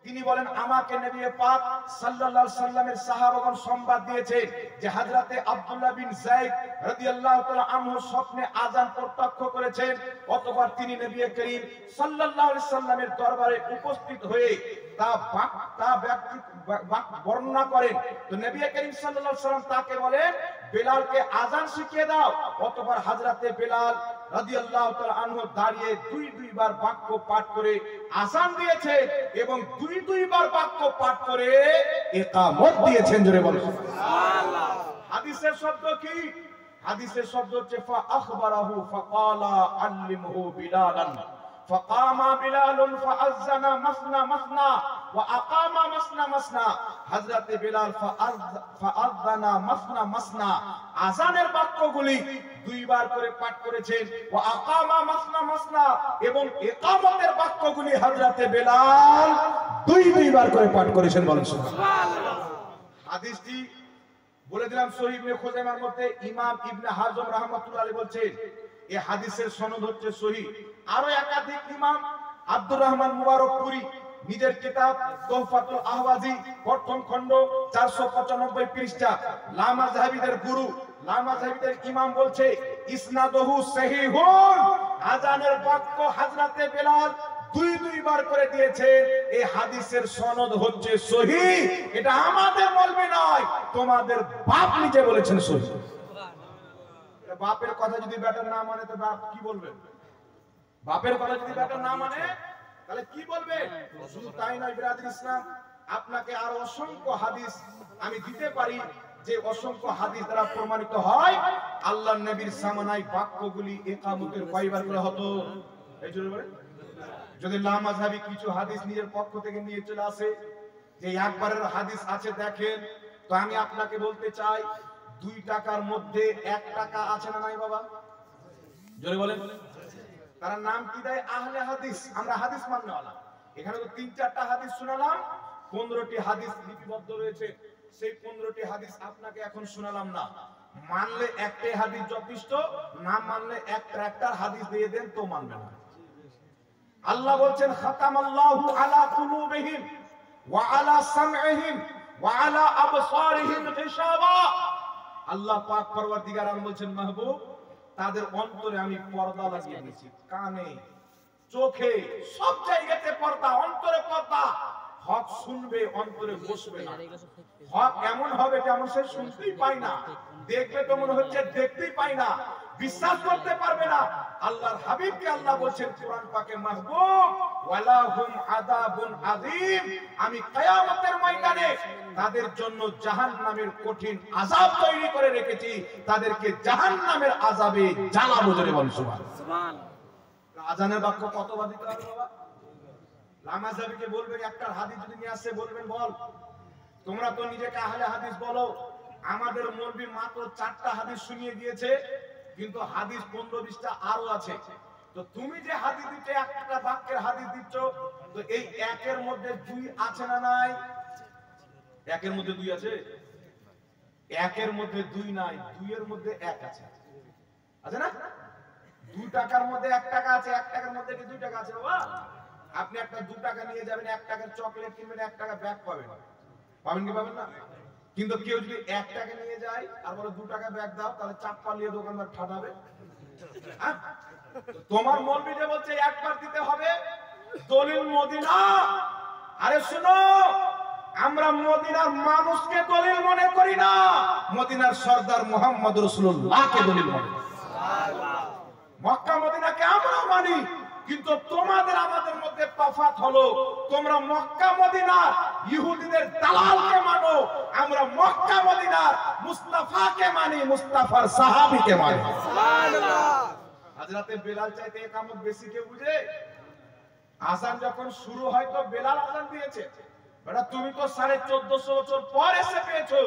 তিনি বলেন আমাকে নবী পাক সাল্লাল্লাহু আলাইহি সাল্লামের সাহাবাগণ সংবাদ দিয়েছে যে হযরতে আব্দুল্লাহ বিন যায়েদ রাদিয়াল্লাহু তাআলা আনহু স্বপ্নে আযান প্রত্যক্ষ করেছেন। অতঃপর তিনি নবী করিম সাল্লাল্লাহু আলাইহি সাল্লামের দরবারে উপস্থিত হয়ে তা বর্ণনা করেন। তো নবী করিম সাল্লাল্লাহু আলাইহি সাল্লাম তাকে বলেন বেলালকে আযান শিখিয়ে দাও। অতঃপর হযরতে বেলাল রাদিয়াল্লাহু তাআলা আনহু দাঁড়িয়ে দুই বার বাক্য পাঠ করে আযান দিয়েছে এবং দুই বার বাক্য পাঠ করে ইকামত দিয়েছেন। জোরে বলুন সুবহানাল্লাহ। হাদিসের শব্দ কি? হাদিসের শব্দ হচ্ছে ফা আখবারাহু ফাকালা আল্লিমহু বিলালান ফাকামা বিলালুন ফাআযানা মাসনা মাসনা ওয়া আকামা মাসনা মাসনা। হযরতে বিলাল ফাআযানা মাসনা মাসনা আযানের বাক্যগুলি দুইবার করে পাঠ করেছেন। ওয়া আকামা মাসনা মাসনা এবং ইকামতের বাক্যগুলি হযরতে বিলাল দুইবার করে পাঠ করেছেন। বলেন সুবহানাল্লাহ। হাদিসটি বলে দিলাম সহিহ ইবনে খুজাইমার মধ্যে ইমাম ইবনে হাজম রাহমাতুল্লাহ আলাইহি বলছেন এই হাদিসের সনদ হচ্ছে সহিহ। আরো একাধিক ইমাম আব্দুর রহমান মুবারকপুরী নিজের কিতাব তোহফাতুল আহওয়াজি প্রথম খণ্ড 495 পৃষ্ঠা লামাযহাবিদের গুরু লামাযহাবিদের ইমাম বলছে ইসনাদুহু সহিহুন। আযানের বাক্য হযরতে বেলাল দুইবার করে দিয়েছেন। এই হাদিসের সনদ হচ্ছে সহিহ। এটা আমাদের বলবে নয়, তোমাদের বাপ নিজে বলেছেন সহিহ। বাপের কথা যদি বেটা না মানে তো বাপ কি বলবে? বাপের কথা যদি বেটা না মানে তাহলে কি বলবে? শুধু তাই নয় বিরাদর ইসলাম, আপনাকে আর অসংখ্য হাদিস আমি দিতে পারি যে অসংখ্য হাদিস দ্বারা প্রমাণিত হয় আল্লাহর নবীর জামানায় বাক্যগুলি ইকামতের কয়বার করে হতো। এই জন্য বলে যদি লামাযহাবি কিছু হাদিস নিজের পক্ষ থেকে নিয়ে চলে আসে যে একবারের হাদিস আছে দেখেন, তো আমি আপনাকে বলতে চাই 2 টাকার মধ্যে 1 টাকা আছে না নাই বাবা? জোরে বলেন। তারা নাম কি দেয়? আহলে হাদিস। আমরা হাদিস মাননেওয়ালা। এখানে তো 3-4টা হাদিস শোনালাম, 15টি হাদিস লিপিবদ্ধ রয়েছে। সেই 15টি হাদিস আপনাকে এখন শোনালাম না। মানলে একটাই হাদিস যথেষ্ট, না মানলে একটা হাদিস দিয়ে দেন তো মানবে না। আল্লাহ বলছেন খাতামাল্লাহু আলা কুলুবিহিম ওয়া আলা সামইহিম ওয়া আলা আবসারিহিম গিশাওয়া। আল্লাহ পাক পরওয়ারদিগার আলম বলছেন মাহবুব তাদের অন্তরে আমি পর্দা লাগিয়ে দিয়েছি, কানে চোখে সব জায়গাতে পর্দা, অন্তরে পর্দা। হক শুনবে, অন্তরে বসবে না। হক এমন হবে যেমন সে শুনতেই পায় না, দেখবে তো মনে হচ্ছে দেখতেই পায় না, বিশ্বাস করতে পারবে না। আল্লাহর হাবিবকে আল্লাহ বলেন কোরআন পাকে মাহবুব ওয়ালাহুম আযাবুন আযীম, আমি কিয়ামতের ময়দানে তাদের জন্য জাহান্নামের কঠিন আযাব তৈরি করে রেখেছি, তাদেরকে জাহান্নামের আযাবে জ্বালাবো। জোরে বল সুবহানাল্লাহ। আযানের বাক্য কতবার দিতে হবে বাবা? লামাযহাবিকে বলবেন একটা হাদিস যদি নিয়ে আসে বলবেন বল, তোমরা তো নিজেকে আহলে হাদিস বলো, আমাদের মৌলবি মাত্র 4টা হাদিস শুনিয়ে দিয়েছে, কিন্তু হাদিস 15-20টা আরো আছে। তো তুমি যে হাদিস দিচ্ছ, একটা বাক্যের হাদিস দিচ্ছ, তো এই একের মধ্যে 2 আছে না নাই? একের মধ্যে 2 আছে? একের মধ্যে 2 নাই, 2 এর মধ্যে 1 আছে। আছে না? 2 টাকার মধ্যে 1 টাকা আছে, 1 টাকার মধ্যে কি 2 টাকা আছে বাবা? আপনি একটা 2 টাকা নিয়ে যাবেন, 1 টাকার চকলেট কিনবেন, 1 টাকা ব্যাগ পাবেন। পাবেন কি পাবেন না? কিন্তু কেউ যদি 1 টাকা নিয়ে যায় আর বলে 2 টাকা ব্যাগ দাও, তাহলে চাপ্পা নিয়ে দোকানদার ঠাটাবে। তোমার মৌলবি যে বলছে একবার দিতে হবে, দলিল মদিনা। আরে শুনো, আমরা মদিনার মানুষকে দলিল মনে করি না, মদিনার সরদার মুহাম্মদ রাসূলুল্লাহকে দলিল মনে করি। সুবহানাল্লাহ। মক্কা মদিনাকে আমরা মানি, কিন্তু তোমাদের আমাদের মধ্যে তফাৎ হলো, তোমরা মক্কা মদিনার ইহুদিদের দালালকে মানো, আমরা মক্কা মদিনার মুস্তাফাকে মানি, মুস্তাফার সাহাবীকে মানি। সুবহানাল্লাহ। হযরতে বেলাল চাইতে ইকামত বেশি কে বুঝে? আযান যখন শুরু হয় তো বেলাল আযান দিয়েছে, বেটা তুমি তো 1450 বছর পর এসে পেয়েছো।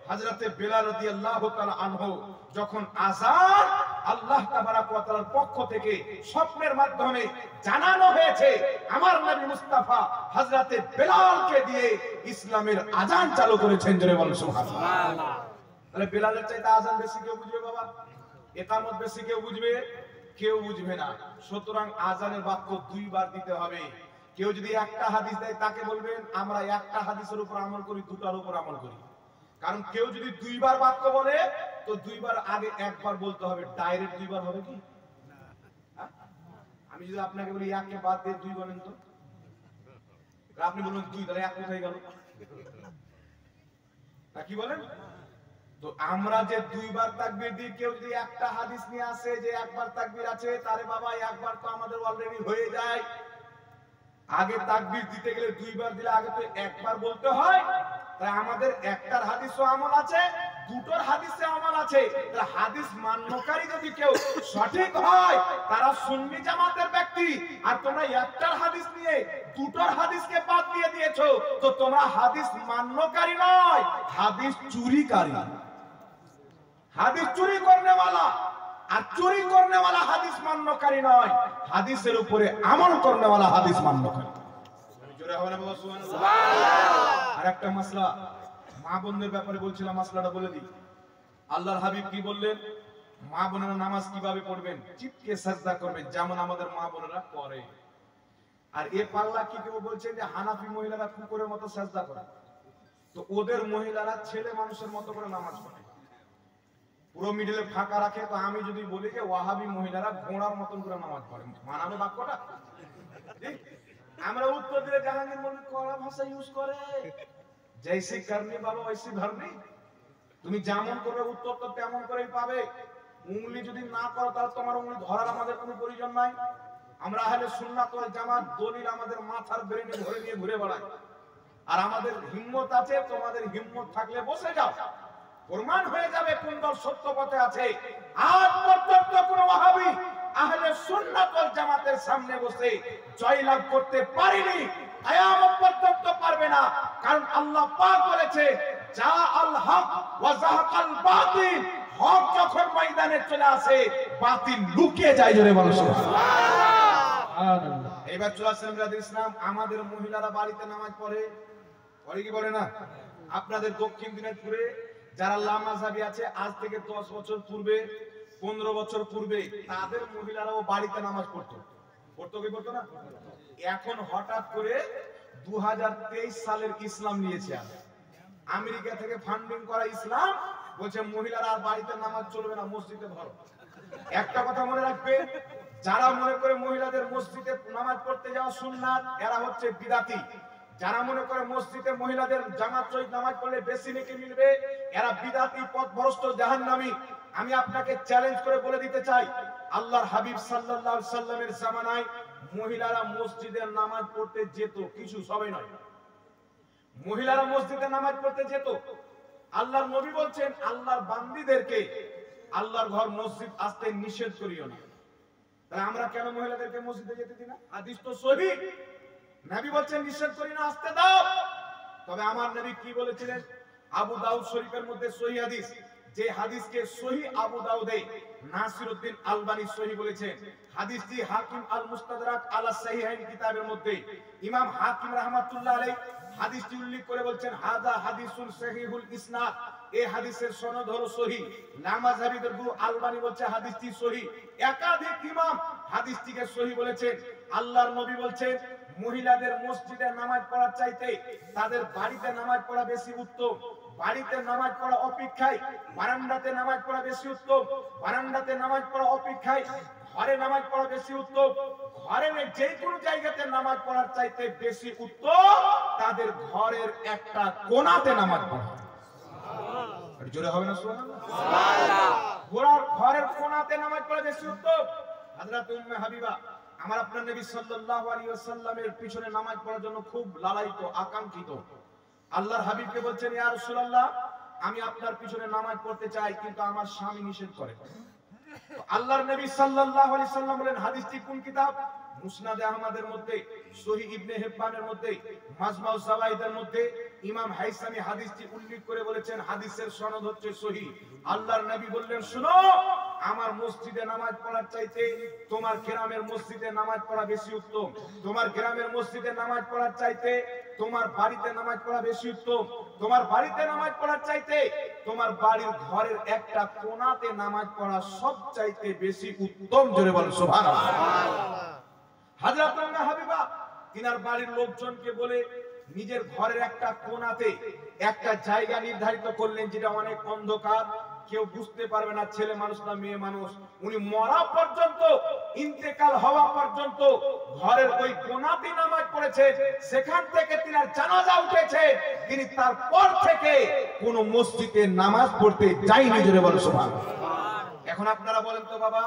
হযরতে বেলাল রাদিয়াল্লাহু তাআলা আনহু যখন আযান আল্লাহ তাবারাক ওয়া তাআলার পক্ষ থেকে স্বপ্নের মাধ্যমে জানানো হয়েছে, আমার নবী মুস্তাফা হযরতে বেলালকে দিয়ে ইসলামের আযান চালু করেছেন। জোরে বলেন সুবহানাল্লাহ। তাহলে বেলালের চাইতে আযান বেশি কেউ বুঝবে বাবা? ইকামত বেশি কেউ বুঝবে? কেউ বুঝবে না। সুতরাং আযানের বাক্য 2 বার দিতে হবে। কেউ যদি একটা হাদিস দেয় তাকে বলবেন আমরা একটা হাদিসের উপর আমল করি, দুটার উপর আমল করি। কারণ কেউ যদি দুইবার বাক্য বলে তো দুইবার আগে একবার বলতে হবে, ডাইরেক্ট দুইবার হবে কি? আমি যদি আপনাকে বলি এককে বাদ দিয়ে দুই বলেন তো, আপনি বলবেন দুই, তাহলে এক কোথায় গেল? তা কি বলেন? তো আমরা যে দুইবার তাকবীর দিই, কেউ যদি একটা হাদিস নিয়ে আসে যে একবার তাকবীর আছে, তারে বাবা একবার তো আমাদের অলরেডি হয়ে যায়। আগে তাকবীর দিতে গেলে দুইবার দিলে আগে তো একবার বলতে হয়। তাই আমাদের একটার হাদিসও আমল আছে, দুটোর হাদিসে আমল আছে। তাহলে হাদিস মান্যকারী যদি কেউ সঠিক হয় তারা সুন্নি জামাতের ব্যক্তি, আর তোমরা একটার হাদিস নিয়ে দুটোর হাদিসকে বাদ দিয়ে দিয়েছো, তো তোমরা হাদিস মান্যকারী নয়, হাদিস চুরিকারী। হাদিস চুরি করনেওয়ালা, আর চুরি করনেওয়ালা হাদিস মান্যকারী নয়, হাদিসের উপরে আমল করনেওয়ালা হাদিস মান্যকারী। জোরে হবে না বাবা সুবহানাল্লাহ? আর একটা মাসলা মা বোনদের ব্যাপারে বলছিলাম, মাসলাটা বলে দিই। আল্লাহর হাবিব কি বললেন? মা বোনেরা নামাজ কিভাবে পড়বেন? চিৎকে সাজদা করবেন, যেমন আমাদের মা বোনেরা করে। আর এ পাল্লা কি কেউ বলছেন যে হানাফি মহিলারা কুকুরের মতো সাজদা করে, তো ওদের মহিলারা ছেলে মানুষের মতো করে নামাজ পড়ে, পুরো মিডলে ফাঁকা রাখে। তো আমি যদি বলি যে ওয়াহাবি মহিলারা ঘোড়ার মতন করে নামাজ পড়ে, মানাবে বাক্যটা? আমরা উত্তর দিলে জাহাঙ্গীর মৌলভী কড়া ভাষা ইউজ করে, জৈসি করনি বাবা ওইসি ধরনি। তুমি যেমন করবে উত্তর তো তেমন করেই পাবে। উংলি যদি না করো তাহলে তোমার উংলি ধরার আমাদের কোনো প্রয়োজন নাই। আমরা আহলে সুন্নাত ওয়াল জামাত দলিল আমাদের মাথার ব্রেনে ধরে নিয়ে ঘুরে বেড়াই। আর আমাদের হিম্মত আছে, তোমাদের হিম্মত থাকলে বসে যাও, প্রমাণ হয়ে যাবে কোন দল সত্য পথে আছে। আজ পর্যন্ত কোন ওয়াহাবী আহলে সুন্নাত ওয়াল জামাতের সামনে বসে জয়লাভ করতে পারেনি, কিয়ামত পর্যন্ত পারবে না। কারণ আল্লাহ পাক বলেছে যা আল হক ওয়া যাহাকাল বাতিল, হক যখন ময়দানে চলে আসে বাতিল লুকিয়ে যায়। জোরে বলো সুবহানাল্লাহ। এবার চলে আসেন ইসলাম। আমাদের মহিলারা বাড়িতে নামাজ পড়ে, পড়ে কি পড়ে না? আপনাদের দক্ষিণ দিনাজপুরে যারা লামাযাবি আছে, আজ থেকে 10 বছর পূর্বে 15 বছর পূর্বে তাদের মহিলারাও বাড়িতে নামাজ পড়তো। পড়তো কি পড়তো না? এখন হঠাৎ করে 2023 সালের ইসলাম নিয়েছে, আমেরিকা থেকে ফান্ডিং করা ইসলাম বলছে মহিলারা আর বাড়িতে নামাজ চলবে না, মসজিদে ধরো। একটা কথা মনে রাখবে, যারা মনে করে মহিলাদের মসজিদে নামাজ পড়তে যাওয়া সুন্নাত, এরা হচ্ছে বিদাতি। যারা মনে করে মসজিদে মহিলাদের জামাত সহিত নামাজ পড়লে বেশি নেকি মিলবে, এরা বিদাতি, পথভ্রষ্ট, জাহান্নামী। আমি আপনাকে চ্যালেঞ্জ করে বলে দিতে চাই, আল্লাহর হাবিব সাল্লাল্লাহু আলাইহি সাল্লামের জামানায় মহিলারা মসজিদে নামাজ পড়তে যেত, কিছু সবাই নয়, মহিলারা মসজিদে নামাজ পড়তে যেত। আল্লাহর নবী বলছেন আল্লাহর বান্দীদেরকে আল্লাহর ঘর মসজিদ আসতে নিষেধ করিও না। তাহলে আমরা কেন মহিলাদেরকে মসজিদে যেতে দিই না? হাদিস তো সহিহ, নবী বলছেন নিষেধ করি না, আসতে দাও। তবে আমার নবী কি বলেছিলেন? আবু দাউদ শরীফের মধ্যে সহিহ হাদিস, যে হাদিসকে সহিহ আবু দাউদে নাসিরউদ্দিন আলবানী সহিহ বলেছেন। হাদিসটি হাকিম আল মুস্তাদরাক আলা সাহিহাইন কিতাবের মধ্যে ইমাম হাকিম রাহমাতুল্লাহ আলাইহি হাদিসটি উল্লেখ করে বলছেন হাদা হাদিসুন সহিহুল ইসনাদ, এই হাদিসের সনদ হলো সহিহ। লামাযাবিদের গুরু আলবানী বলছে হাদিসটি সহিহ। একাধিক ইমাম হাদিসটিকে সহিহ বলেছেন। আল্লাহর নবী বলছেন মহিলাদের মসজিদে নামাজ পড়ার চাইতে তাদের বাড়িতে নামাজ পড়া বেশি উত্তম। বাড়িতে নামাজ পড়া অপেক্ষায় বারান্দাতে নামাজ পড়া বেশি উত্তম। বারান্দাতে নামাজ পড়া অপেক্ষায় ঘরে নামাজ পড়া বেশি উত্তম। ঘরে যে কোনো জায়গাতে নামাজ পড়ার চাইতে বেশি উত্তম তাদের ঘরের একটা কোণাতে নামাজ পড়া। জোরে হবে না সুবহানাল্লাহ? ঘরের কোণাতে নামাজ পড়া বেশি উত্তম। হযরত উম্মে হাবিবা আমার আপনার নবী সাল্লাল্লাহু আলাইহি ওয়াসাল্লামের পিছনে নামাজ পড়ার জন্য খুব লালায়িত, আকাঙ্ক্ষিত। আল্লাহর হাবিবকে বলছেন ইয়া রাসূলুল্লাহ, আমি আপনার পিছনে নামাজ পড়তে চাই, কিন্তু আমার স্বামী নিষেধ করে। আল্লাহর নবী সাল্লাল্লাহু আলাইহি সাল্লাম বলেন, হাদিসটি কোন কিতাব? মুসনাদে আহমদের মধ্যে, সহিহ ইবনে হিব্বানের মধ্যে, মাজমাউ যাওয়াইদের মধ্যে ইমাম হাইসামি হাদিসটি উল্লেখ করে বলেছেন হাদিসের সনদ হচ্ছে সহিহ। আল্লাহর নবী বললেন, শুনো, আমার মসজিদে নামাজ পড়ার চাইতে তোমার গ্রামের মসজিদে নামাজ পড়া বেশি উত্তম। তোমার গ্রামের মসজিদে নামাজ পড়ার চাইতে তোমার বাড়িতে নামাজ পড়া বেশি উত্তম। তোমার বাড়িতে নামাজ পড়ার চাইতে তোমার বাড়ির ঘরের একটা কোণাতে নামাজ পড়া সবচাইতে বেশি উত্তম। জোরে বলেন সুবহানাল্লাহ। হযরত উম্মে হাবিবা তিনার বাড়ির লোকজনকে বলে নিজের ঘরের একটা কোণাতে একটা জায়গা নির্ধারিত করলেন, যেটা অনেক অন্ধকার, কেউ বুঝতে পারবে না ছেলে মানুষ না মেয়ে মানুষ। উনি মরা পর্যন্ত, ইন্তেকাল হওয়া পর্যন্ত ঘরের ওই কোণাতে নামাজ পড়েছেন। সেখান থেকে তিনার জানাজা উঠেছে। তিনি তারপর থেকে কোন মসজিদে নামাজ পড়তে যায়নি। জোরে বলো সুবহানাল্লাহ। এখন আপনারা বলেন তো বাবা,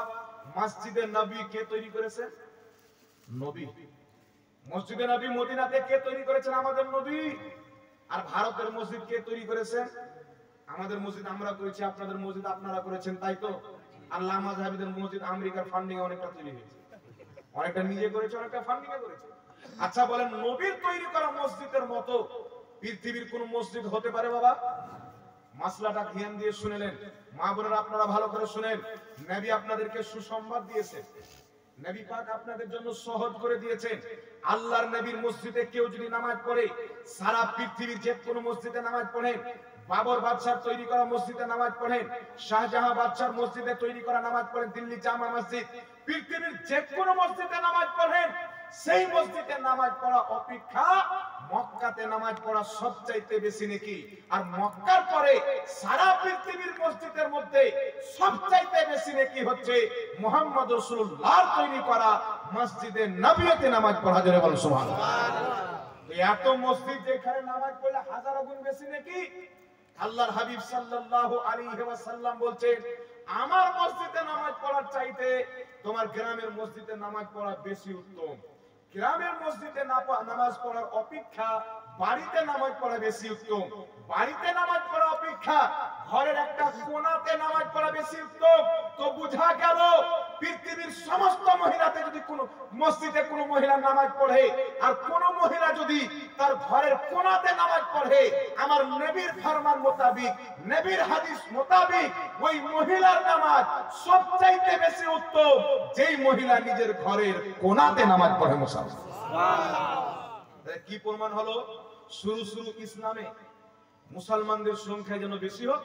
মসজিদে নবী কে তৈরি করেছেন? নবী। মসজিদে নবী মদিনাতে কে তৈরি করেছেন? আমাদের নবী। আর ভারতের মসজিদ কে তৈরি করেছেন? আমাদের মসজিদ আমরা করেছি, আপনাদের মসজিদ আপনারা করেছেন, তাই তো? আর লামা সাহেবদের মসজিদ আমেরিকার ফান্ডিং এ অনেকটা তৈরি হয়েছে, অনেকটা নিজে করেছে, অনেকটা ফান্ডিং এ করেছে। আচ্ছা বলেন, নবীর তৈরি করা মসজিদের মতো পৃথিবীর কোন মসজিদ হতে পারে বাবা? মাসলাটা ধ্যান দিয়ে শুনেলেন মা বোনেরা, আপনারা ভালো করে শুনেন। নবী আপনাদেরকে সুসংবাদ দিয়েছে, নবী পাক আপনাদের জন্য সহজ করে দিয়েছেন। আল্লাহর নবীর মসজিদে কেউ যদি নামাজ পড়ে, সারা পৃথিবীর যে কোনো মসজিদে নামাজ পড়েন, বাবর বাদশাহ তৈরি করা মসজিদে নামাজ পড়েন, শাহজাহান বাদশার মসজিদে তৈরি করা নামাজ পড়েন, দিল্লি জামা মসজিদ, পৃথিবীর যে কোনো মসজিদে নামাজ পড়েন, সেই মসজিদে নামাজ পড়া অপেক্ষা মক্কাতে নামাজ পড়া সবচাইতে বেশি নেকি। আর মক্কার পরে সারা পৃথিবীর মসজিদের মধ্যে সবচাইতে বেশি নেকি হচ্ছে মুহাম্মদ রাসূলুল্লাহর তৈরি করা মসজিদে নববিতে নামাজ পড়া। জোরে বলো সুবহানাল্লাহ। এত মসজিদ যেখানে নামাজ পড়লে হাজার গুণ বেশি নেকি। আল্লাহর হাবিব সাল্লাল্লাহু আলাইহি ওয়াসাল্লাম বলছেন, আমার মসজিদে নামাজ পড়ার চাইতে তোমার গ্রামের মসজিদে নামাজ পড়া বেশি উত্তম। গ্রামের মসজিদে নামাজ পড়ার অপেক্ষা বাড়িতে নামাজ পড়া বেশি উত্তম। বাড়িতে নামাজ পড়া অপেক্ষা ঘরের একটা কোণাতে নামাজ পড়া বেশি উত্তম। তো বুঝা গেল, পৃথিবীর সমস্ত মহিলাতে যদি কোন মসজিদে কোন মহিলা নামাজ পড়ে, আর কোন মহিলা যদি তার ঘরের কোণাতে নামাজ পড়ে, আমার নবীর ফরমান মোতাবিক, নবীর হাদিস মোতাবিক, ওই মহিলার নামাজ সবচাইতে বেশি উত্তম যেই মহিলা নিজের ঘরের কোণাতে নামাজ পড়ে। কি প্রমাণ হলো? শুরু ইসলামে মুসলমানদের সংখ্যা যেন বেশি হোক,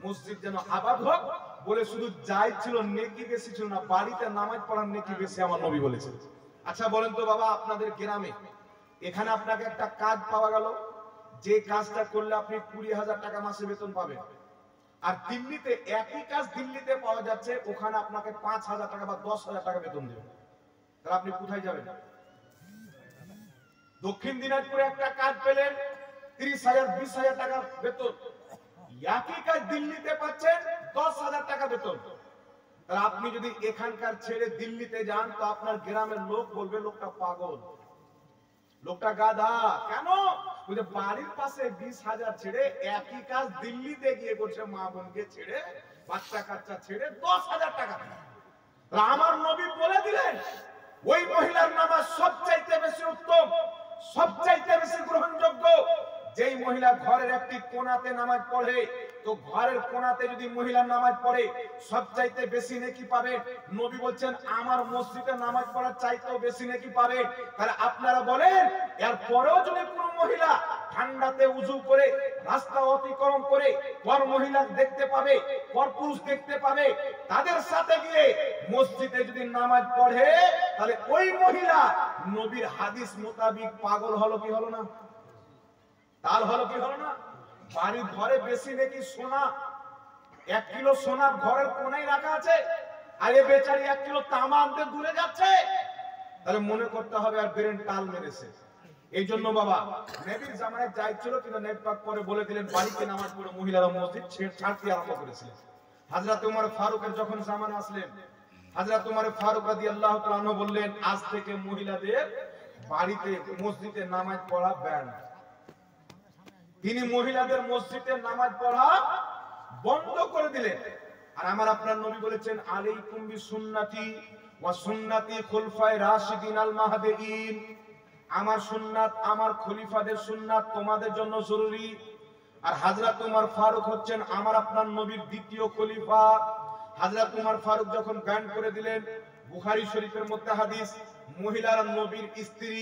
মসজিদ যেন আবাদ হোক বলে শুধু যাই ছিল, নেকি বেশি ছিল না, বাড়িতে নামাজ পড়ার নেকি বেশি আমার নবী বলেছেন। আচ্ছা বলেন তো বাবা, আপনাদের গ্রামে এখানে আপনাকে একটা কাজ পাওয়া গেল, যে কাজটা করলে আপনি 20,000 টাকা মাসে বেতন পাবেন। আর দিল্লিতে একই কাজ দিল্লিতে পাওয়া যাচ্ছে, ওখানে আপনাকে 5,000 টাকা বা 10,000 টাকা বেতন দেবে। তাহলে আপনি কোথায় যাবেন? দক্ষিণ দিনাজপুরে একটা কাজ পেলেন, 30,000 20,000 টাকা বেতন। একই কাজ দিল্লিতে পাচ্ছেন 10,000 টাকা বেতন। তাহলে আপনি যদি এখানকার ছেড়ে দিল্লিতে যান, তো আপনার গ্রামের লোক বলবে লোকটা পাগল, লোকটা গাধা। কেন? বলে বাড়ির পাশে 20,000 ছেড়ে একই কাজ দিল্লিতে গিয়ে করছে, মা বোনকে ছেড়ে, বাচ্চা কাচ্চা ছেড়ে 10,000 টাকা। আমার নবী বলে দিলেন, ওই মহিলার নামাজ সবচাইতে বেশি উত্তম, সবচাইতে বেশি গ্রহণযোগ্য যেই মহিলা ঘরের একটি কোণাতে নামাজ পড়ে। তো ঘরের কোণাতে যদি মহিলা নামাজ পড়ে সবচাইতে বেশি নেকি পাবে। নবী বলছেন, আমার মসজিদে নামাজ পড়ার চাইতেও বেশি নেকি পাবে। তাহলে আপনারা বলেন, এর পরেও যদি কোনো মহিলা ঠান্ডাতে উযু করে রাস্তা অতিক্রম করে পর মহিলা দেখতে পাবে, পর পুরুষ দেখতে পাবে, তাদের সাথে গিয়ে মসজিদে যদি নামাজ পড়ে, তাহলে ওই মহিলা নবীর হাদিস মোতাবিক পাগল হলো কি হলো না? তাল হলো কি হলো না? বাড়ির ঘরে বেশি নাকি সোনা, 1 কিলো সোনা ঘরের কোণায় রাখা আছে, আর এ বেচারি 1 কিলো তামা আনতে দূরে যাচ্ছে। তাহলে মনে করতে হবে আর ব্রেন টাল মেরেছে। এই জন্য বাবা, নবীর জামানায় যাই ছিল, কিন্তু নবী পাক পরে বলে দিলেন, বাড়িতে নামাজ পড়ে মহিলারা মসজিদ ছাড়তে আরম্ভ করেছিলেন। হযরত ওমর ফারুকের যখন জামানা আসলেন, হযরত ওমর ফারুক রাদিয়াল্লাহু তাআলা আনহু বললেন, আজ থেকে মহিলাদের বাড়িতে মসজিদে নামাজ পড়া ব্যান। তিনি মহিলাদের মসজিদে নামাজ পড়া বন্ধ করে দিলেন। আর আমার আপনার নবী বলেছেন, আলাইকুম বিসুন্নতি ওয়া সুন্নতি খুলফায়ে রাশিদিন আল মাহদিয়িন, আমার সুন্নাত, আমার খলিফাদের সুন্নাত তোমাদের জন্য জরুরি। আর হযরত ওমর ফারুক হচ্ছেন আমার আপনার নবীর দ্বিতীয় খলিফা। হযরত ওমর ফারুক যখন ব্যান করে দিলেন, বুখারী শরীফের মধ্যে হাদিস, মহিলারা নবীর স্ত্রী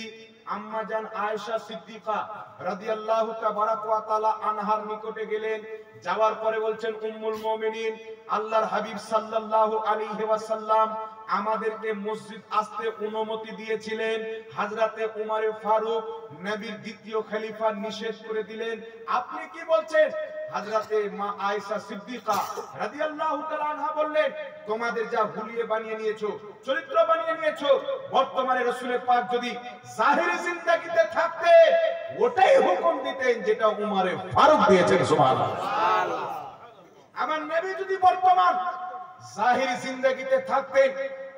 আম্মা জান আয়েশা সিদ্দিকা রাদিয়াল্লাহু তাআলা আনহার নিকটে গেলেন। যাওয়ার পরে বলছেন, উম্মুল মুমিনিন, আল্লাহর হাবিব সাল্লাল্লাহু আলাইহি ওয়াসাল্লাম আমাদেরকে মসজিদ আসতে অনুমতি দিয়েছিলেন, হযরতে উমর ফারুক নবীর দ্বিতীয় খলিফা নিষেধ করে দিলেন। আপনি কি বলছেন? হযরতে মা আয়েশা সিদ্দিকা রাদিয়াল্লাহু তাআলা আনহা বললেন, তোমাদের যা হুলিয়ে বানিয়ে নিয়েছো, চরিত্র বানিয়ে নিয়েছো, বর্তমানে রাসূলের পাক যদি জাহিরি জিন্দেগিতে থাকতে ওটাই হুকুম দিতেন যেটা উমর ফারুক দিয়েছেন। সুবহানাল্লাহ। আমার নবী যদি বর্তমান জাহিরি জিন্দেগিতে থাকতেন,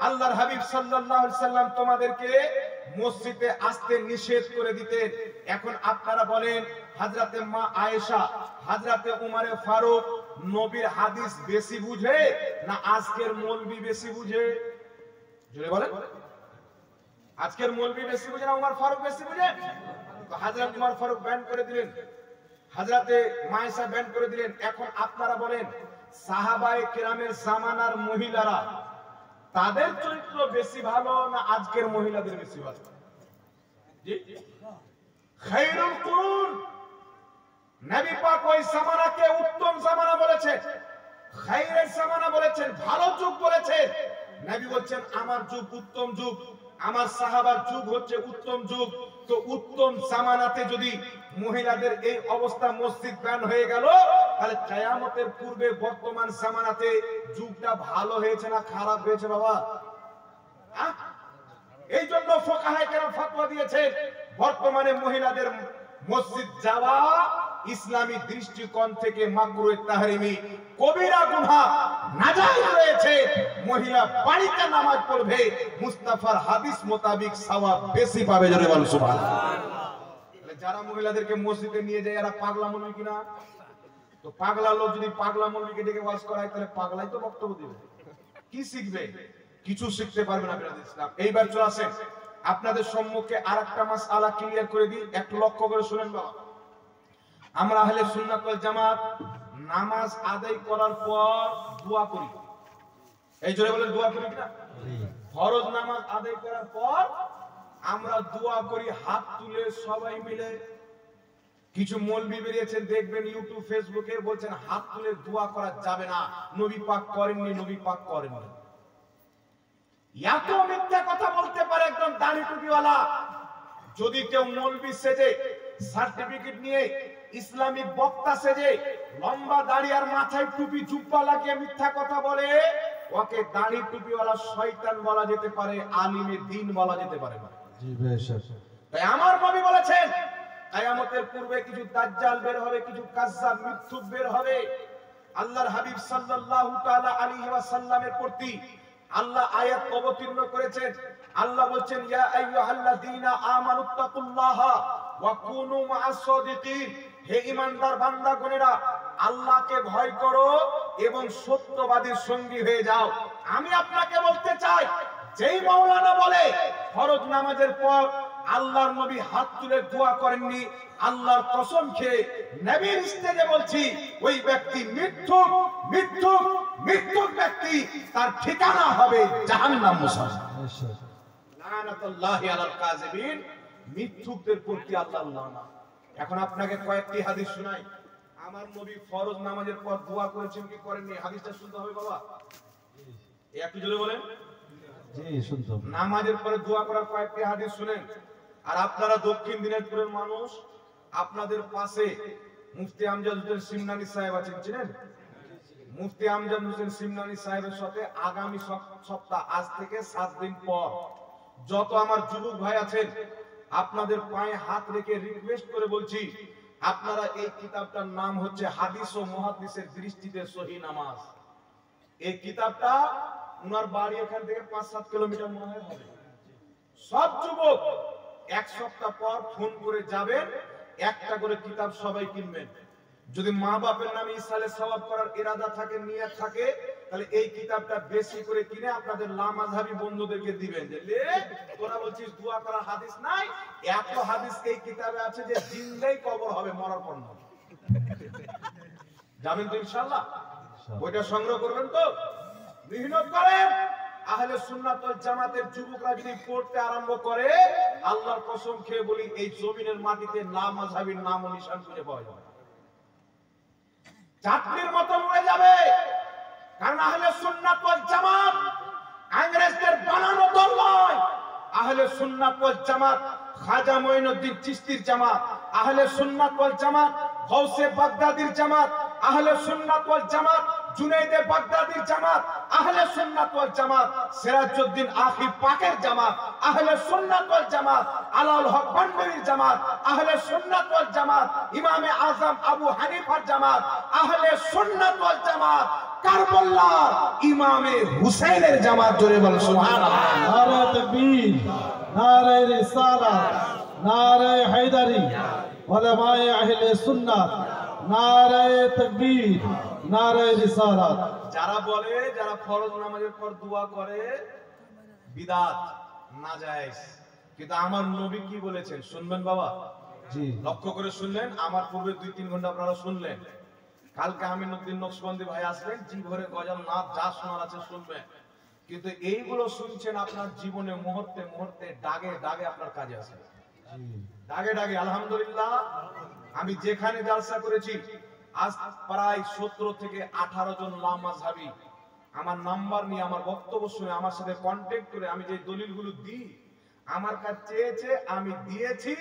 আল্লাহর হাবিব সাল্লাল্লাহু আলাইহি সাল্লাম তোমাদেরকে মসজিদে আসতে নিষেধ করে দিতেন। এখন আপনারা বলেন, হযরতে মা আয়েশা, হযরতে উমর ফারুক নবীর হাদিস বেশি বুঝে না আজকের মৌলবি বেশি বুঝে? জোরে বলেন। আজকের মৌলবি বেশি বুঝে না উমর ফারুক বেশি বুঝে? তো হযরত উমর ফারুক ব্যান করে দিলেন, হযরতে মা আয়েশা ব্যান করে দিলেন। এখন আপনারা বলেন, সাহাবায়ে কেরামের জামানার মহিলারা তাদের চরিত্র বেশি ভালো না আজকের মহিলাদের বেশি ভালো? জি, খায়রুল কুরুন নবী পাক ওই জামানাকে উত্তম জামানা বলেছেন, খায়রের জামানা বলেছেন, ভালো যুগ বলেছেন। নবী বলেন আমার যুগ উত্তম যুগ, আমার সাহাবার যুগ হচ্ছে উত্তম যুগ। তো উত্তম জামানাতে যদি মহিলাদের এই অবস্থা, মসজিদ ব্যান হয়ে গেল, তাহলে কিয়ামতের পূর্বে বর্তমান জামানাতে যুগটা ভালো হয়েছে না খারাপ হয়েছে বাবা? এই জন্য ফুকাহায়ে কেরাম ফতোয়া দিয়েছে, বর্তমানে মহিলাদের মসজিদ যাওয়া ইসলামী দৃষ্টিকোণ থেকে মাকরুহ তাহরিমি কবিরা গুনাহ, নাজায়েজ রয়েছে। মহিলা বাড়িতে নামাজ পড়বে, মুস্তাফার হাদিস মোতাবেক সওয়াব বেশি পাবে। জোরে বলুন সুবহানাল্লাহ। তাহলে যারা মহিলাদেরকে মসজিদে নিয়ে যায় এরা পাগলা মৌলবি কিনা? তো পাগলা লোক যদি পাগলা মৌলবিকে ডেকে ওয়াজ করায়, তাহলে পাগলাই তো বক্তব্য দিবে, কি শিখবে? কিছু শিখতে পারবে না। বিরাদ ইসলাম, এইবার চলে আসেন আপনাদের সম্মুখে আরেকটা মাসআলা ক্লিয়ার করে দিই, একটু লক্ষ্য করে শুনেন বাবা। আমরা আহলে সুন্নাত ওয়াল জামাত নামাজ আদায় করার পর দোয়া করি। এই জোরে বলেন, দোয়া করি কিনা? ফরজ নামাজ আদায় করার পর আমরা দোয়া করি হাত তুলে সবাই মিলে। কিছু মৌলবি বেরিয়েছেন দেখবেন ইউটিউব ফেসবুকে, বলছেন হাত তুলে দোয়া করা যাবে না, নবী পাক করেননি, নবী পাক করেননি। এত মিথ্যা কথা বলতে পারে একদম দাড়ি টুপিওয়ালা। যদি কেউ মৌলবি সেজে, সার্টিফিকেট নিয়ে, ইসলামিক বক্তা সেজে, লম্বা দাড়ি আর মাথায় টুপি জুব্বা লাগিয়ে মিথ্যা কথা বলে, ওকে দাড়ি টুপিওয়ালা শয়তান বলা যেতে পারে, আলিমে দ্বীন বলা যেতে পারে না। জি বেশক। তাই আমার নবী বলেছেন কিয়ামতের পূর্বে কিছু দাজ্জাল বের হবে, কিছু কাজ্জাব মিথ্যুক বের হবে। আল্লাহর হাবিব সাল্লাল্লাহু তাআলা আলাইহি ওয়াসাল্লামের প্রতি আল্লাহ আয়াত অবতীর্ণ করেছেন। আল্লাহ বলেন, ইয়া আইয়ুহাল্লাযীনা আমানুত্তাকুল্লাহা ওয়া কুনু মা'আস সাদিকিন, হে ঈমানদার বান্দাগণেরা আল্লাহকে ভয় করো এবং সত্যবাদীর সঙ্গী হয়ে যাও। আমি আপনাকে বলতে চাই, যেই মাওলানা বলে ফরজ নামাজের পর আল্লাহর নবী হাত তুলে দোয়া করেননি, আল্লাহর কসম খেয়ে নবীর স্টেজে বলছি, ওই ব্যক্তি মিথ্যুক, মিথ্যুক, মিথ্যুক ব্যক্তি, তার ঠিকানা হবে জাহান্নাম। মুসলমান লানাতুল্লাহি আলাল কাযিবিন, মিথ্যুকদের প্রতি আল্লাহর লানত। এখন আপনাকে কয়েকটি হাদিস শোনাই। আমার নবী ফরজ নামাজের পর দোয়া করেছেন কি করেননি, হাদিসটা শুনতে হবে বাবা। একটু জোরে বলেন। জি শুনতে হবে। নামাজের পরে দোয়া করার কয়েকটি হাদিস শুনেন। আর আপনারা দক্ষিণ দিনাজপুরের মানুষ, আপনাদের পাশে মুফতি আমজাদ হোসেন সিমনানি সাহেব আছেন, চিনেন? মুফতি আমজাদ হোসেন সিমনানি সাহেবের সাথে আগামী সপ্তাহ, আজ থেকে 7 দিন পর, যত আমার যুবক ভাই আছেন আপনাদের পায়ে হাত রেখে রিকোয়েস্ট করে বলছি, আপনারা এই কিতাবটার নাম হচ্ছে হাদিস ও মুহাদ্দিসের দৃষ্টিতে সহিহ নামাজ। এই কিতাবটা উনার বাড়ি এখান থেকে 5-7 কিলোমিটার মনে হয় হবে। সব যুবক এক সপ্তাহ পর ফোন করে যাবেন, একটা করে কিতাব সবাই কিনবেন। যদি মা বাপের নামে ইসালে সওয়াব করার ইরাদা থাকে, নিয়ত থাকে, তাহলে এই কিতাবটা বেশি করে কিনে আপনাদের লামাযহাবী বন্ধুদেরকে দিবেন, যে লে তোরা বলছিস দোয়া করার হাদিস নাই, এত হাদিস এই কিতাবে আছে যে জিন্দেই কবর হবে, মরার পর না। যাবেন তো ইনশাআল্লাহ? ওইটা সংগ্রহ করবেন তো? মেহনত করেন। আহলে সুন্নাত ওয়াল জামাতের যুবকরা যদি পড়তে আরম্ভ করে, আল্লাহর কসম খেয়ে বলি এই জমিনের মাটিতে লামাযহাবীর নাম ও নিশান খুঁজে পাওয়া যাবে, চাটনির মতো উড়ে যাবে। কারণ আহলে সুন্নাত ওয়াল জামাত ইংরেজদের বানানো দল নয়। আহলে সুন্নাত ওয়াল জামাত খাজা মঈনুদ্দিন চিশতির জামাত, আহলে সুন্নাত ওয়াল জামাত গাউসে বাগদাদির জামাত, আহলে সুন্নাত ওয়াল জামাত জুনাইদে বাগদাদির জামাত, আহলে সুন্নাত ওয়াল জামাত সিরাজউদ্দিন আখি পাকের জামাত, আহলে সুন্নাত ওয়াল জামাত আলাউল হক বান্ডারির জামাত, আহলে সুন্নাত ওয়াল জামাত ইমামে আজম আবু হানিফার জামাত, আহলে সুন্নাত ওয়াল জামাত কারবালার ইমামে হুসাইনের জামাত। জোরে বলেন সুবহানাল্লাহ। নারে তাকবীর, নারে রিসালাত, নারে হায়দারি, উলামায়ে আহলে সুন্নাত, নারে তাকবীর, নারে রিসালাত। যারা বলে যারা ফরজ নামাজের পর দোয়া করে বিদআত নাজায়েজ, কিন্তু আমার নবী কি বলেছেন শুনবেন বাবা? জি, লক্ষ্য করে শুনলেন, আমার পূর্বে 2-3 ঘন্টা আপনারা শুনলেন। কালকে আমিনুদ্দিন নকশবন্দি ভাই আসবেন, জি ভরে গজল নাচ যা শোনার আছে শুনবেন, কিন্তু এইগুলো শুনছেন আপনার জীবনে মুহূর্তে মুহূর্তে দাগে দাগে আপনার কাজে আসবে, দাগে দাগে। আলহামদুলিল্লাহ, আমি যেখানে জালসা করেছি আজ প্রায় 17 থেকে 18 জন লামাযহাবী আমার নাম্বার নিয়ে আমার বক্তব্য শুনে আমার সাথে কন্টাক্ট করে আমি যে দলিলগুলো দিই আমার কাছে চেয়েছে, আমি দিয়েছি,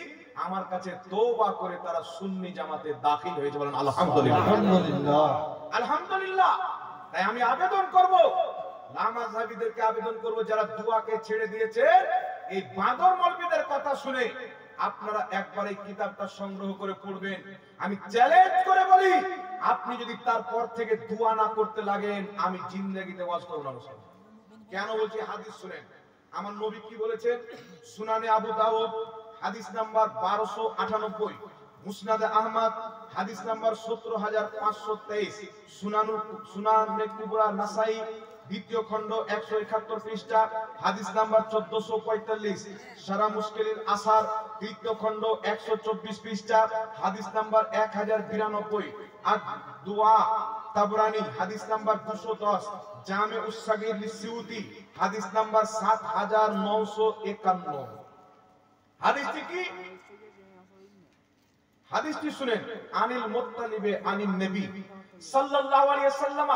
আমার কাছে তওবা করে তারা সুন্নি জামাতে দাখিল হয়েছে। বলেন আলহামদুলিল্লাহ। আলহামদুলিল্লাহ, আলহামদুলিল্লাহ। তাই আমি আবেদন করব, লামাযহাবীদেরকে আবেদন করব, যারা দোয়াকে ছেড়ে দিয়েছে, এই বাঁদর মৌলবীদের কথা শুনে আপনারা একবার এই কিতাবটা সংগ্রহ করে পড়বেন। আমি চ্যালেঞ্জ করে বলি, আপনি যদি তারপর থেকে দোয়া না করতে লাগেন, আমি জিন্দেগিতে ওয়াজ করব না। কেন বলছি? হাদিস শুনেন, আমার নবী কি বলেছেন? সুনানে আবু দাউদ হাদিস নাম্বার 1298, মুসনাদে আহমদ হাদিস নাম্বার 17523, সুনানে কুবরা নাসাই দ্বিতীয় খণ্ড 171 পৃষ্ঠা হাদিস নাম্বার 1445, সারা মুশকিলের আসার তৃতীয় খণ্ড 124 পৃষ্ঠা হাদিস নাম্বার 1092, আর দুআ তাবরানি হাদিস নাম্বার 210, জামে উস সাগীর লিসিউতি হাদিস নাম্বার 7951। হাদিসটি কি? হাদিসটি শুনেন, আনিল মুত্তালিবে আনিন নবী সাল্লাল্লাহু আলাইহি ওয়াসাল্লাম,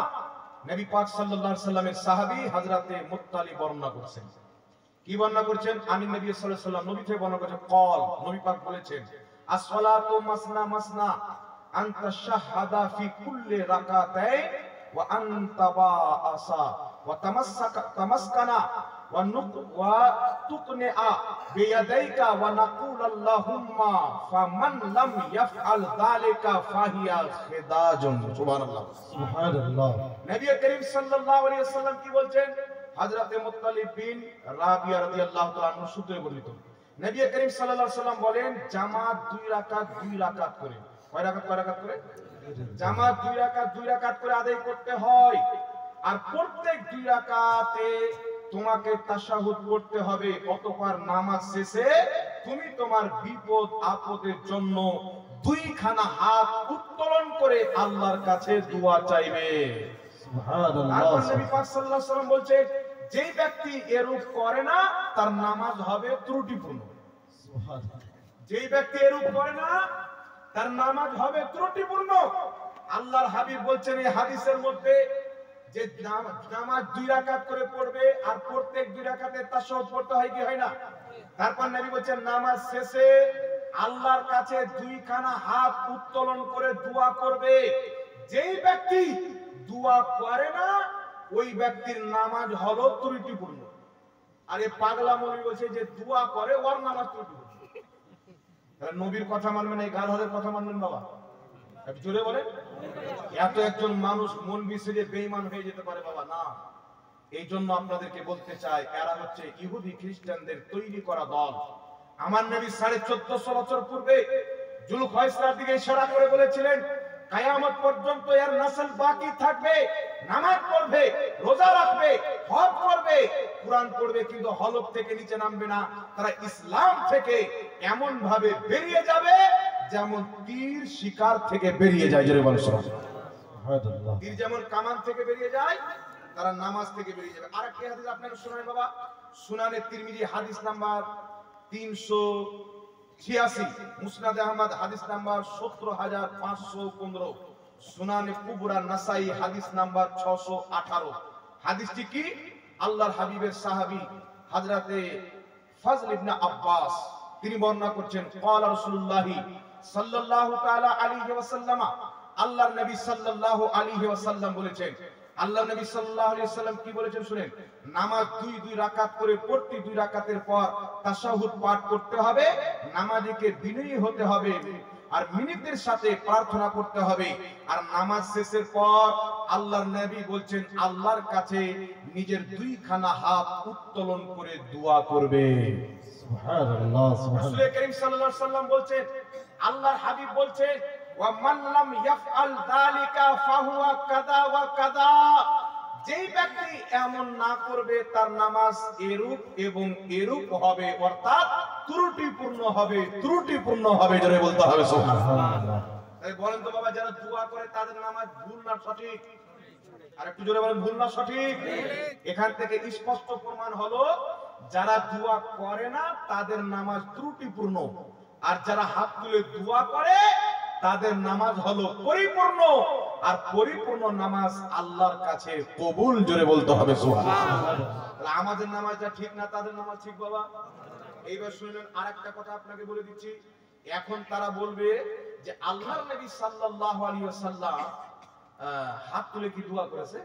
নবী পাক সাল্লাল্লাহু আলাইহি ওয়াসাল্লামের সাহাবী হযরতে মুত্তালিব বর্ণনা করছেন। কি বর্ণনা করছেন? আনিন নবী সাল্লাল্লাহু আলাইহি ওয়াসাল্লাম, নবী থেকে বর্ণনা করছেন, কল, নবী পাক বলেছেন, as-salatu masna masna anta shahada fi kulli rak'atayn wa anta ba'asa wa tamaskana wa tuqni'a bi yadayka wa naqul allahumma faman lam yaf'al dhalika fahiya khidajun। সুবহানাল্লাহ, সুবহানাল্লাহ। নবী করিম সাল্লাল্লাহু আলাইহি ওয়াসাল্লাম কি বলছেন? হযরতে মুত্তালিব বিন রাবিয়া রাদিয়াল্লাহু তাআলা আনহু সূত্রে বর্ণিত, নবী করিম সাল্লাল্লাহু আলাইহি ওয়াসাল্লাম বলেন, জামাত 2 রাকাত করে, কয় রাকাত করে? জামাত 2 রাকাত করে আদায় করতে হয়, আর প্রত্যেক 2 রাকাতে তোমাকে তাশাহুদ পড়তে হবে। অতঃপর নামাজ শেষে তুমি তোমার বিপদ আপদের জন্য 2 খানা হাত উত্তোলন করে আল্লাহর কাছে দোয়া চাইবে। সুবহানাল্লাহ। তারপর নবী পাক সাল্লাল্লাহু আলাইহি ওয়াসাল্লাম বলছে, যে ব্যক্তি এরূপ করে না তার নামাজ হবে ত্রুটিপূর্ণ। সুবহানাল্লাহ। যে ব্যক্তি এরূপ করে না তার নামাজ হবে ত্রুটিপূর্ণ। আল্লাহর হাবিব বলছেন এই হাদিসের মধ্যে যে নামাজ 2 রাকাত করে পড়বে, আর প্রত্যেক 2 রাকাতে তাশাহুদ পড়তে হয় কি হয় না? তারপর নবী বলছেন, নামাজ শেষে আল্লাহর কাছে 2 খানা হাত উত্তোলন করে দোয়া করবে। যেই ব্যক্তি দোয়া করে না ওই ব্যক্তির নামাজ হলো ত্রুটিপূর্ণ। আর এই পাগলা মৌলবী বলছে যে দোয়া করে ওর নামাজ ত্রুটিপূর্ণ। তাহলে নবীর কথা মানবেন, এই গালহদের কথা মানবেন বাবা? একটু জোরে বলেন। এত একজন মানুষ মন বিসিয়ে বেঈমান হয়ে যেতে পারে বাবা? না। এই জন্য আপনাদেরকে বলতে চাই, এরা হচ্ছে ইহুদি খ্রিস্টানদের তৈরি করা দল। আমার নবী 1450 বছর পূর্বে জুলখাইসরার দিকে ইশারা করে বলেছিলেন, কিয়ামত পর্যন্ত এর নসল বাকি থাকবে, নামাজ পড়বে, রোজা রাখবে, হজ করবে, কুরআন পড়বে, কিন্তু হলক থেকে নিচে নামবে না। তারা ইসলাম থেকে এমন ভাবে বেরিয়ে যাবে যেমন তীর শিকার থেকে বেরিয়ে যায়। জোরে বলেন সুবহানাল্লাহ। তীর যেমন কামান থেকে বেরিয়ে যায়, তারা নামাজ থেকে বেরিয়ে যাবে। আরেকটা হাদিস আপনাকে শোনাই বাবা, সুনানে তিরমিজি হাদিস নাম্বার 386, মুসনাদে আহমদ হাদিস নাম্বার 17515, সুনানে কুবরা নাসাই হাদিস নাম্বার 618। হাদিসটি কি? আল্লাহর হাবিবের সাহাবী হযরতে ফজল ইবনে আব্বাস তিনি বর্ণনা করছেন ক্বালা রাসূলুল্লাহ সাল্লাল্লাহু তাআলা আলাইহি ওয়াসাল্লাম আল্লাহর নবী সাল্লাল্লাহু আলাইহি ওয়াসাল্লাম বলেছেন আল্লাহর নবী সাল্লাল্লাহু আলাইহি ওয়াসাল্লাম কি বলেছেন শুনেন নামাজ দুই রাকাত করে প্রতি দুই রাকাতের পর তাশাহুদ পাঠ করতে হবে নামাজীকে বিনয়ী হতে হবে আর মিনিটের সাথে প্রার্থনা করতে হবে আর নামাজ শেষের পর আল্লাহর নবী বলছেন আল্লাহর কাছে নিজের দুইখানা হাত উত্তোলন করে দোয়া করবে সুবহানাল্লাহ রাসূল করিম সাল্লাল্লাহু আলাইহি ওয়াসাল্লাম বলছেন আল্লাহর হাবিব বলছেন ওয়া মান লাম ইয়াফআল যালিকা ফাহুয়া কাযা ওয়া কাযা যেই ব্যক্তি এমন না করবে তার নামাজ এরূপ এবং এরূপ হবে অর্থাৎ ত্রুটিপূর্ণ হবে জোরে বলতে হবে সুবহানাল্লাহ তাই বলেন তো বাবা যারা দোয়া করে তাদের নামাজ ভুল না সঠিক আর একটু জোরে বলেন ভুল না সঠিক এখান থেকে স্পষ্ট প্রমাণ হলো যারা দোয়া করে না তাদের নামাজ ত্রুটিপূর্ণ আর যারা হাত তুলে দোয়া করে তাদের নামাজ হলো পরিপূর্ণ আর পরিপূর্ণ নামাজ আল্লাহর কাছে কবুল জোরে বলতে হবে সুবহানাল্লাহ তাহলে আমাদের নামাজটা ঠিক না তাদের নামাজ ঠিক বাবা এইবার শুনলেন আরেকটা কথা আপনাকে বলে দিচ্ছি এখন তারা বলবে যে আল্লাহর নবী সাল্লাল্লাহু আলাইহি ওয়াসাল্লাম হাত তুলে কি দোয়া করেছে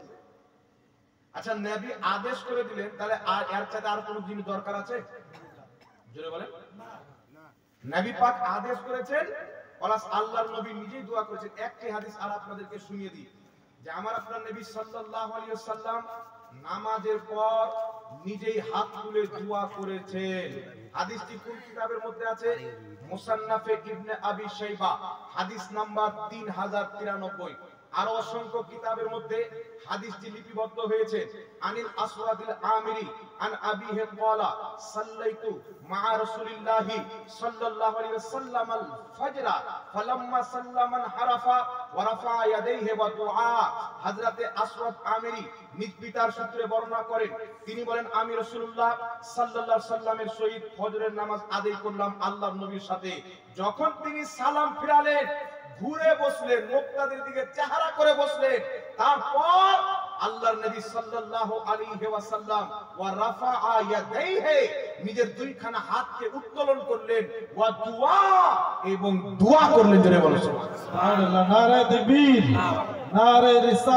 আচ্ছা নবী আদেশ করে দিলেন তাহলে আর এর চাইতে আর কোনো জিনিস দরকার আছে জোরে বলেন না নবী পাক আদেশ করেছেন প্লাস আল্লাহর নবী নিজেই দোয়া করেছেন একটি হাদিস আর আপনাদেরকে শুনিয়ে দিই যে আমার আপনার নবী সাল্লাল্লাহু আলাইহি ওয়াসাল্লাম নামাজের পর নিজেই হাত তুলে দোয়া করেছেন হাদিসটি কোন কিতাবের মধ্যে আছে মুসান্নাফে ইবনে আবি শাইবা হাদিস নাম্বার 3093 আর অসংখ্য কিতাবের মধ্যে হাদিসটি লিপিবদ্ধ হয়েছে আনিল আসওয়াদিল আমিরি আন আবিহি ক্বালা সাল্লাইতু মা রাসূলিল্লাহি সাল্লাল্লাহু আলাইহি ওয়াসাল্লাম আল ফজরা ফালাম্মা সাল্লামান হারাফা ওয়া রাফা ইয়াদাইহি ওয়া দুআ হযরতে আসওয়াদ আমিরি নিজ পিতার সূত্রে বর্ণনা করেন তিনি বলেন আমি রাসূলুল্লাহ সাল্লাল্লাহু আলাইহি সাল্লামের সহিত ফজরের নামাজ আদায় করলাম আল্লাহর নবীর সাথে যখন তিনি সালাম ফিরালেন ঘুরে বসলেন মুক্তাদের দিকে চেহারা করে বসলেন তারপর আল্লাহর নবী সাল্লাল্লাহু আলাইহি ওয়াসাল্লাম ওয়া রাফাআ ইয়াদাইহি নিজের দুইখানা হাতকে উত্তোলন করলেন ওয়া দুআ এবং দোয়া করলেন জোরে বলেন সুবহানাল্লাহ নারে তাকবীর নারে রিসালাত